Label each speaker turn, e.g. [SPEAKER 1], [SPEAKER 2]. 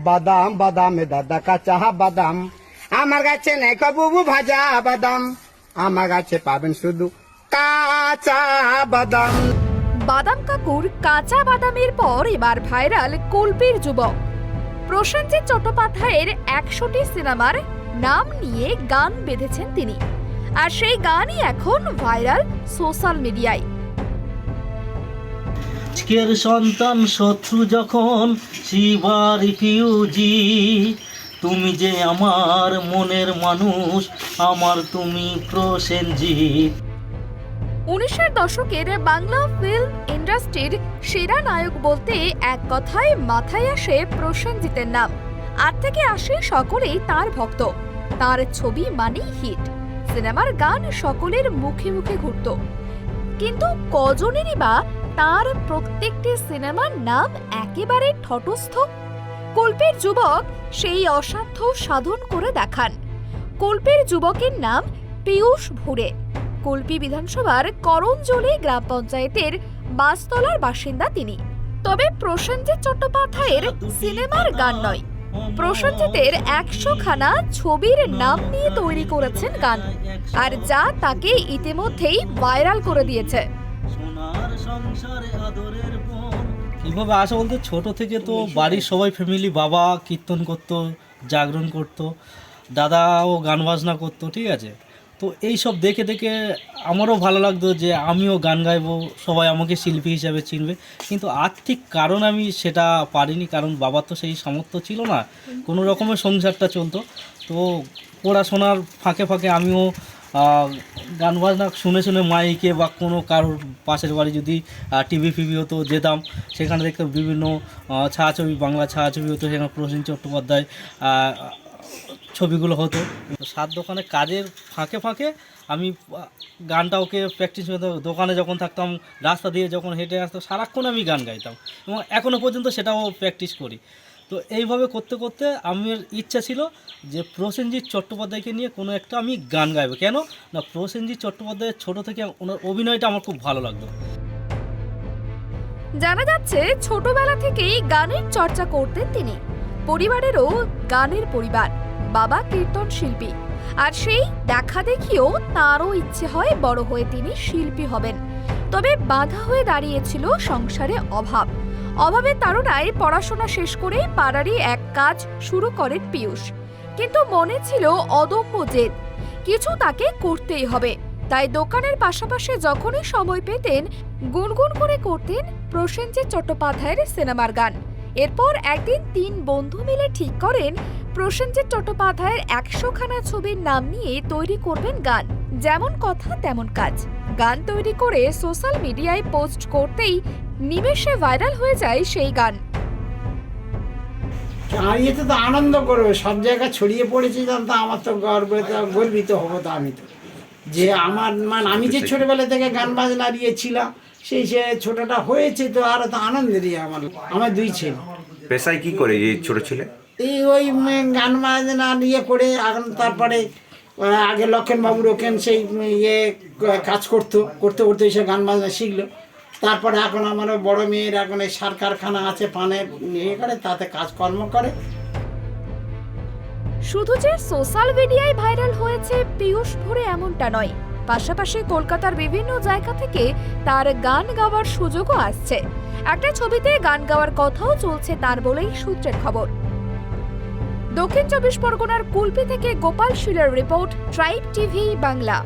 [SPEAKER 1] বাদাম বাদামে দাদা কাঁচা বাদাম, আমার কাছে নেই কবু ভাজা বাদাম, আমার কাছে পাবেন শুধু কাঁচা বাদাম।
[SPEAKER 2] বাদাম কাকুর কাঁচা বাদামের পর এবার ভাইরাল কুলপির যুবক। প্রসেনজিৎ চট্টোপাধ্যায়ের ১০০টি সিনেমার নাম নিয়ে গান বেঁধেছেন তিনি, আর সেই গানই এখন ভাইরাল সোশ্যাল মিডিয়ায়।
[SPEAKER 3] আজকের সন্তান শত্রু যখন শিবা রিফিউজি, তুমি যে আমার মনের মানুষ, আমার তুমি প্রসেনজিৎ।
[SPEAKER 2] ১৯০০ দশকের বাংলা ফিল্ম ইন্ডাস্ট্রির সেরা নায়ক বলতে এক কথায় মাথায় আসে প্রসেনজিতের নাম। আর থেকে আসে সকলেই তার ভক্ত, তার ছবি মানেই হিট, সিনেমার গান সকলের মুখে মুখে ঘুরত। কিন্তু কজনেরই বা তার প্রত্যেকটি সিনেমার নাম একেবারে ঠটস্থ। কুলপির যুবক সেই অসাধ্য সাধন করে দেখান। কুলপির যুবকের নাম পীয়ূষ ভুরে। কুলপি বিধানসভার করঞ্জলি গ্রাম পঞ্চায়েতের বাসতলার বাসিন্দা তিনি। তবে প্রসেনজিৎ চট্টোপাধ্যায়ের সিনেমার গান নয়, প্রসেনজিতের ১০০খানা ছবির নাম নিয়ে তৈরি করেছেন গান, আর যা তাকে ইতিমধ্যেই ভাইরাল করে দিয়েছে।
[SPEAKER 3] কিভাবে আসা বলতে, ছোট থেকে তো বাড়ির সবাই ফ্যামিলি, বাবা কীর্তন করতো, জাগরণ করতো, দাদাও গান বাজনা করতো, ঠিক আছে। তো এই সব দেখে দেখে আমারও ভালো লাগতো যে আমিও গান গাইবো, সবাই আমাকে শিল্পী হিসাবে চিনবে। কিন্তু আর্থিক কারণ আমি সেটা পারিনি, কারণ বাবার তো সেই সামর্থ্য ছিল না, কোনো রকমের সংসারটা চলতো। তো পড়াশোনার ফাঁকে ফাঁকে আমিও গান বাজনা শুনে শুনে মাইকে বা কোনো কারোর পাশের বাড়ি যদি টিভি ফিভি হতো যেতাম, সেখানে দেখতাম বিভিন্ন ছায়াছবি, বাংলা ছায়াছবি হতো, সেখানে প্রসেনজিৎ চট্টোপাধ্যায় ছবিগুলো হতো। সাত দোকানে কাজের ফাঁকে ফাঁকে আমি গানটা ওকে প্র্যাকটিস করতাম। দোকানে যখন থাকতাম, রাস্তা দিয়ে যখন হেঁটে আসতাম, সারাক্ষণ আমি গান গাইতাম এবং এখনও পর্যন্ত সেটাও প্র্যাকটিস করি। তো এইভাবে করতে করতে আমার ইচ্ছা ছিল যে প্রসেনজিৎ চট্টোপাধ্যায়কে নিয়ে কোনো একটা আমি গান গাইবো। কেন না, প্রসেনজিৎ চট্টোপাধ্যায়ের ছোটো থেকে ওনার অভিনয়টা আমার খুব ভালো লাগতো।
[SPEAKER 2] জানা যাচ্ছে ছোটবেলা থেকেই গানের চর্চা করতেন তিনি। পরিবারেরও গানের পরিবার, বাবা কীর্তন শিল্পী, আর সেই দেখা দেখিও তারও ইচ্ছে হয় বড় হয়ে তিনি শিল্পী হবেন। তবে বাধা হয়ে দাঁড়িয়েছিল সংসারে অভাবের তাড়নায় পড়াশোনা শেষ করে পাড়ারই এক কাজ শুরু করেন পীয়ূষ। কিন্তু মনে ছিল অদম্য জেদ, কিছু তাকে করতেই হবে। তাই দোকানের পাশাপাশি যখনই সময় পেতেন গুনগুন করে করতেন প্রসেনজিৎ চট্টোপাধ্যায়ের সিনেমার গান। এরপর একদিন ৩ বন্ধু মিলে ঠিক করেন প্রসেনজিৎ চট্টোপাধ্যায়ের ১০০খানা ছবির নাম নিয়ে তৈরি করবেন গান। যেমন কথা তেমন কাজ, গান তৈরি করে সোশ্যাল মিডিয়ায় পোস্ট করতেই নিমেষে ভাইরাল হয়ে যায় সেই গান।
[SPEAKER 4] আর এতে তো আনন্দ করবে, সব জায়গায় ছড়িয়ে পড়েছে, জানতো আমার তো গর্বিত হবো। তো আমি তো যে আমার আমি যে ছোটবেলা থেকে গান বাজনা ছিলাম, সেই সে ছোটটা হয়েছে, তো আরো তো আনন্দেরই। আমার 2 ছেলে।
[SPEAKER 5] পেশায় কি করে এই ছোট ছেলে?
[SPEAKER 4] এই ওই গান বাজনা করে এখন তারপরে আগে লক্ষণবাবুর ওখানে সেই কাজ করতে করতে সে গান বাজনা শিখলো। তারপরে এখন আমার বড় মেয়ের এখন এই সার কারখানা আছে, পানের করে, তাতে কাজকর্ম করে।
[SPEAKER 2] শুধু যে সোশ্যাল মিডিয়ায় ভাইরাল হয়েছে পীয়ূষ ভুরে এমনটা নয়, পাশাপাশি কলকাতার বিভিন্ন জায়গা থেকে তার গান গাওয়ার সুযোগও আসছে। একটা ছবিতে গান গাওয়ার কথাও চলছে তার বলেই সূত্রের খবর। দক্ষিণ ২৪ পরগনার কুলপি থেকে গোপাল শীলের রিপোর্ট, ট্রাইব টিভি বাংলা।